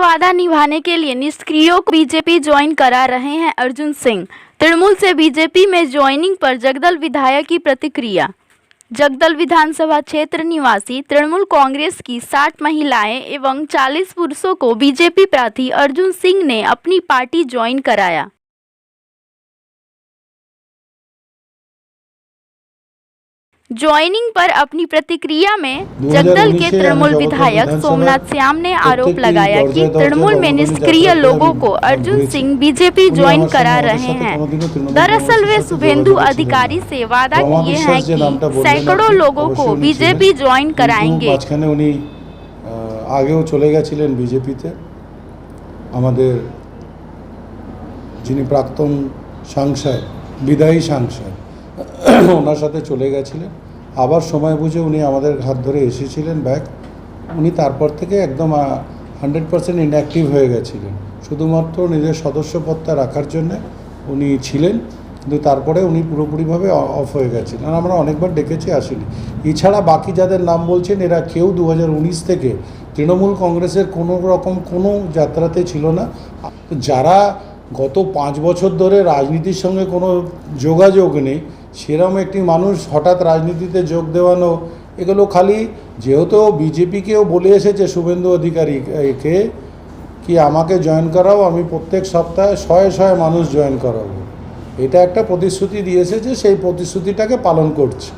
वादा निभाने के लिए निष्क्रियों को बीजेपी ज्वाइन करा रहे हैं अर्जुन सिंह। तृणमूल से बीजेपी में ज्वाइनिंग पर जगदल विधायक की प्रतिक्रिया। जगदल विधानसभा क्षेत्र निवासी तृणमूल कांग्रेस की 60 महिलाएं एवं 40 पुरुषों को बीजेपी प्रार्थी अर्जुन सिंह ने अपनी पार्टी ज्वाइन कराया। ज्वाइनिंग पर अपनी प्रतिक्रिया में जगदल के तृणमूल विधायक सोमनाथ श्याम ने आरोप लगाया कि तृणमूल में निष्क्रिय लोगों को अर्जुन सिंह बीजेपी ज्वाइन करा रहे हैं। दरअसल वे शुभेंदु अधिकारी से वादा किए हैं कि सैकड़ों लोगों को बीजेपी ज्वाइन कराएंगे। আগেও চলে গেছিলেন বিজেপিতে আমাদের যিনি প্রাক্তন সাংসদ বিদায়ী সাংসদ ওনার সাথে চলে গেছিলেন। আবার সময় বুঝে উনি আমাদের হাত ধরে এসেছিলেন ব্যাক। উনি তারপর থেকে একদম 100% ইনঅ্যাক্টিভ হয়ে গেছিলেন, শুধুমাত্র নিজের সদস্যপদটা রাখার জন্য উনি ছিলেন, কিন্তু তারপরে উনি পুরোপুরিভাবে অফ হয়ে গেছিলেন। আমরা অনেকবার ডেকেছি, আসেনি। এছাড়া বাকি যাদের নাম বলছেন এরা কেউ 2019 থেকে তৃণমূল কংগ্রেসের কোনো রকম কোনো যাত্রাতে ছিল না। যারা গত 5 বছর ধরে রাজনীতির সঙ্গে কোনো যোগাযোগ নেই সেরকম একটি মানুষ হঠাৎ রাজনীতিতে যোগ দেওয়ানো, এগুলো খালি যেহেতু বিজেপিকেও বলে এসেছে শুভেন্দু অধিকারীকে কি আমাকে জয়েন করাও, আমি প্রত্যেক সপ্তাহে শয়ে শয়ে মানুষ জয়েন করাবো। এটা একটা প্রতিশ্রুতি দিয়েছে যে সেই প্রতিশ্রুতিটাকে পালন করছে।